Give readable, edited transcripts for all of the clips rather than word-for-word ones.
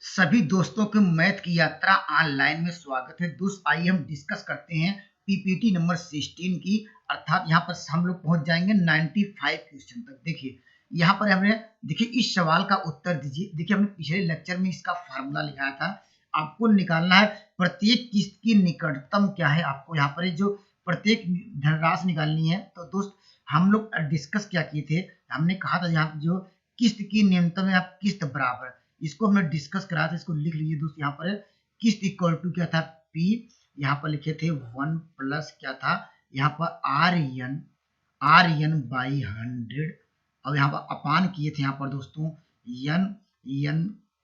सभी दोस्तों की मैथ की यात्रा ऑनलाइन में स्वागत है। दोस्त आइए हम डिस्कस करते हैं पीपीटी नंबर 16 की, अर्थात यहाँ पर हम लोग पहुंच जाएंगे 95 क्वेश्चन तक। देखिए यहाँ पर हमने इस सवाल का उत्तर दीजिए। देखिए हमने पिछले लेक्चर में इसका फार्मूला लिखाया था। आपको निकालना है प्रत्येक किस्त की निकटतम क्या है। आपको यहाँ पर जो प्रत्येक धनराशि निकालनी है। तो दोस्त हम लोग डिस्कस क्या किए थे, हमने कहा था यहाँ जो किस्त की न्यूनतम या किस्त बराबर, इसको हमने डिस्कस करा था। इसको लिख लीजिए दोस्त। यहाँ पर किस्त इक्वल टू क्या था, पी, यहाँ पर लिखे थे 1 प्लस क्या था यहाँ पर आर एन बाई 100, और यहाँ पर अपान किए थे यहाँ पर दोस्तों एन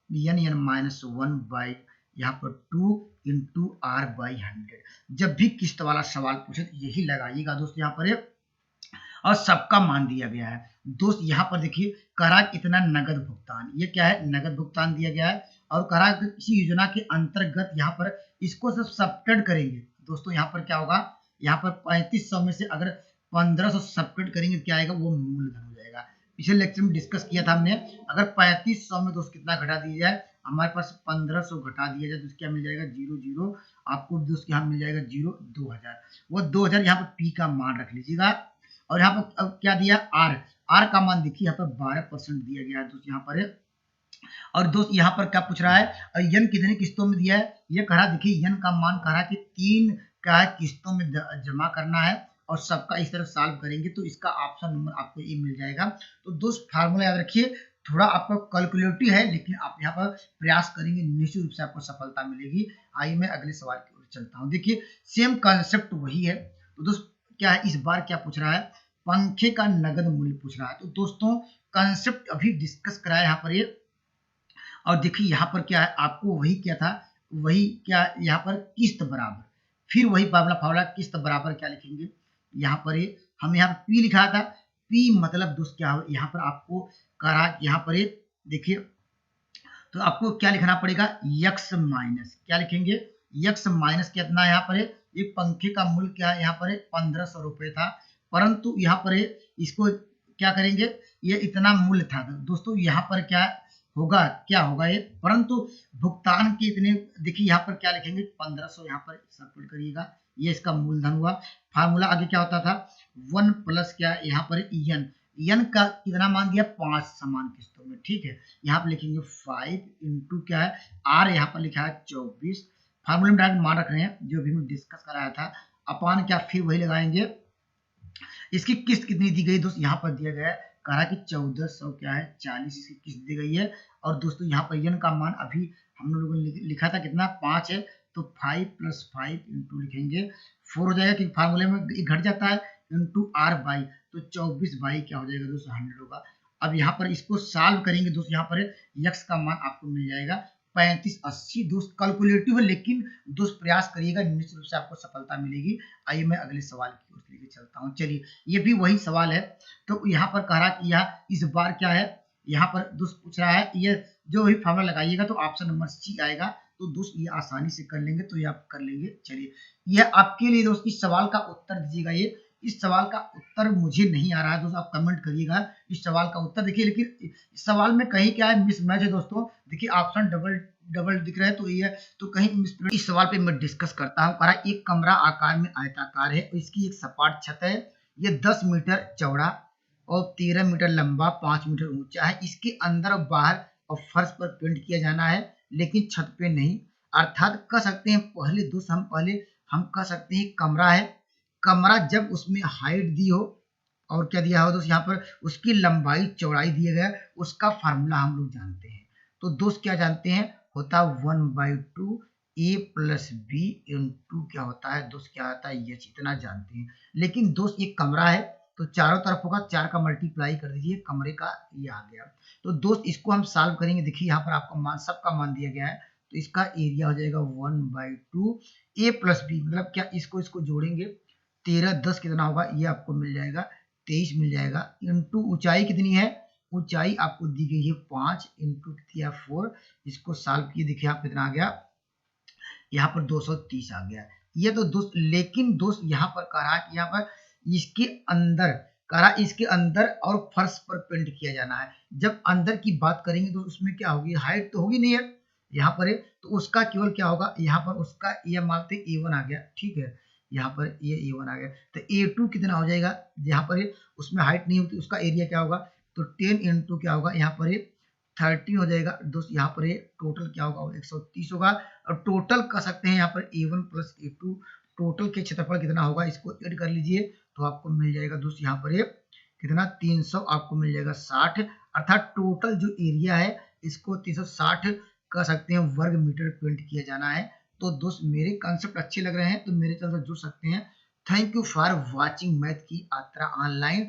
एन माइनस 1 बाई यहाँ पर 2 इंटू आर बाई 100। जब भी किस्त वाला सवाल पूछे तो यही लगाइएगा दोस्त। यहाँ पर और सबका मान दिया गया है दोस्त। यहाँ पर देखिए करा कितना नगद भुगतान, ये क्या है, नगद भुगतान दिया गया है। और करा किसी योजना के अंतर्गत यहाँ पर इसको सब सब्ट्रैक्ट करेंगे दोस्तों। यहाँ पर क्या होगा, यहाँ पर 3500 में से अगर 1500 सब्ट्रैक्ट करेंगे क्या आएगा, वो मूलधन हो जाएगा। पिछले लेक्चर में डिस्कस किया था हमने, अगर 3500 में दोस्त कितना घटा दिया जाए, हमारे पास 1500 घटा दिया जाए तो क्या मिल जाएगा, 0 आपको दोस्त यहाँ मिल जाएगा 0 2000। वो 2000 यहाँ पर पी का मान रख लीजिएगा। और यहाँ पर अब क्या दिया, आर का मान देखिए यहाँ पर 12% दिया गया है दोस्त यहाँ पर। और दोस्त यहाँ पर क्या पूछ रहा है, यन कितने किस्तों में दिया है, ये कह रहा देखिए यन का मान कह रहा कि 3 क्या किस्तों में जमा करना है, और सबका इस तरह सॉल्व करेंगे तो इसका ऑप्शन नंबर आपको ये मिल जाएगा। तो दोस्त फार्मूला याद रखिए, थोड़ा आपका कैलकुलेटिव है लेकिन आप यहाँ पर प्रयास करेंगे निश्चित रूप से आपको सफलता मिलेगी। आइए मैं अगले सवाल की ओर चलता हूँ। देखिए सेम कॉन्सेप्ट वही है। तो दोस्त क्या है, इस बार क्या पूछ रहा है, पंखे का नगद मूल्य पूछ रहा है। तो दोस्तों कंसेप्ट अभी डिस्कस कराया यहाँ पर ये। और देखिए यहाँ पर क्या है, आपको वही क्या था, वही क्या यहाँ पर किस्त बराबर, फिर वही फार्मूला किस्त बराबर क्या लिखेंगे यहाँ पर ये, हम यहाँ पर पी लिखा था। पी मतलब दोस्त क्या हो, यहाँ पर आपको करा यहाँ पर ये देखिए, तो आपको क्या लिखना पड़ेगा, यक्स माइनस क्या लिखेंगे, यक्स माइनस कितना है यहाँ पर ये पंखे का मूल्य क्या है यहाँ पर 1500 रुपए था, परंतु यहाँ पर इसको क्या करेंगे, ये इतना मूल्य था दोस्तों। यहाँ पर क्या होगा, क्या होगा ये, परंतु भुगतान के इतने, देखिए यहाँ पर क्या लिखेंगे 1500, यहाँ पर सब्ट्रैक्ट करिएगा, ये इसका मूलधन हुआ। फार्मूला आगे क्या होता था, 1 प्लस क्या यहाँ पर यन का कितना मान दिया, 5 समान किस्तों में, ठीक है। यहाँ पर लिखेंगे 5 इंटू क्या है, आर यहाँ पर लिखा है 24। फार्मूले में डायरेक्ट मान रख रहे हैं जो भी हमने डिस्कस कराया था, अपान क्या फिर वही लगाएंगे। इसकी किस्त कितनी दी गई दोस्त, यहाँ पर दिया गया है, कहा कि 1400 क्या है 40 इसकी किस्त दी गई है। और दोस्तों यहाँ पर यन का मान अभी हम लोगों ने लिखा था कितना, 5 है, तो 5 + 5 इंटू लिखेंगे 4 हो जाएगा, क्योंकि फार्मूले में घट जाता है, इंटू आर बाई, तो 24 बाई क्या हो जाएगा दोस्तों 100 होगा। अब यहाँ पर इसको सॉल्व करेंगे दोस्त, यहाँ पर यक्स का मान आपको मिल जाएगा 3580। दोस्त कैलकुलेटिव है लेकिन दोस्त प्रयास करिएगा, निश्चित रूप से आपको सफलता मिलेगी। आइए मैं अगले सवाल की ओर लेके चलता हूँ। चलिए ये भी वही सवाल है। तो यहाँ पर कह रहा कि यह इस बार क्या है, यहाँ पर दोस्त पूछ रहा है, ये जो भी फार्मूला लगाइएगा तो ऑप्शन नंबर सी आएगा। तो दोस्त ये आसानी से कर लेंगे, तो ये आप कर लेंगे। चलिए यह आपके लिए दोस्त इस सवाल का उत्तर दीजिएगा। ये इस सवाल का उत्तर मुझे नहीं आ रहा है दोस्त, आप कमेंट करिएगा इस सवाल का उत्तर। देखिए लेकिन इस सवाल में कहीं क्या है, मिसमैच है दोस्तों। देखिए ऑप्शन डबल दिख रहा है, तो ये तो कहीं इस सवाल पे मैं डिस्कस करता हूँ। कहा एक कमरा आकार में आयताकार है, इसकी एक सपाट छत है, ये 10 मीटर चौड़ा और 13 मीटर लंबा, 5 मीटर ऊंचा है। इसके अंदर और बाहर और फर्श पर पेंट किया जाना है लेकिन छत पे नहीं। अर्थात कह सकते हैं पहले दोस्त हम कह सकते हैं कमरा है, कमरा जब उसमें हाइट दी हो और क्या दिया हो दोस्त, यहाँ पर उसकी लंबाई चौड़ाई दिया गया, उसका फार्मूला हम लोग जानते हैं। तो दोस्त क्या जानते हैं, होता 1/2 a प्लस बी इंटू क्या होता है दोस्त, क्या होता है एच, इतना जानते हैं। लेकिन दोस्त ये कमरा है तो चारों तरफ होगा, 4 का मल्टीप्लाई कर दीजिए, कमरे का ये आ गया। तो दोस्त इसको हम सॉल्व करेंगे। देखिए यहाँ पर आपको मान, सबका मान दिया गया है, तो इसका एरिया हो जाएगा 1/2 a प्लस बी, मतलब क्या इसको जोड़ेंगे, 13 10 कितना होगा, ये आपको मिल जाएगा 23 मिल जाएगा, इंटू ऊंचाई कितनी है, ऊंचाई आपको दी गई है 5 इंटू किया 4। इसको सॉल्व किए, देखिए आप कितना आ गया, यहाँ पर 230 आ गया। ये तो दोस्त, लेकिन दोस्त यहाँ पर कह रहा है कि यहाँ पर इसके अंदर कह रहा इसके अंदर और फर्श पर पेंट किया जाना है। जब अंदर की बात करेंगे तो उसमें क्या होगी, हाइट तो होगी नहीं है, यहाँ पर है, तो उसका केवल क्या होगा, यहाँ पर उसका ये मानते A1 आ गया, ठीक है, यहाँ पर ये A1 आ गया, तो A2 कितना हो जाएगा, यहाँ पर उसमें हाइट नहीं होती, उसका एरिया क्या होगा, तो 10 इंटू क्या होगा, यहाँ पर 13 हो जाएगा दोस्त, यहाँ पर टोटल क्या होगा 130 होगा, और टोटल कर सकते हैं यहाँ पर A1 प्लस A2 टोटल के क्षेत्रफल कितना होगा, इसको ऐड कर लीजिए तो आपको मिल जाएगा दोस्त, यहाँ पर कितना 300 आपको मिल जाएगा 60, अर्थात टोटल जो एरिया है इसको 360 कह सकते हैं वर्ग मीटर पेंट किया जाना है। तो दोस्त मेरे कॉन्सेप्ट अच्छे लग रहे हैं तो मेरे चैनल से जुड़ सकते हैं। Thank you for watching math की यात्रा ऑनलाइन।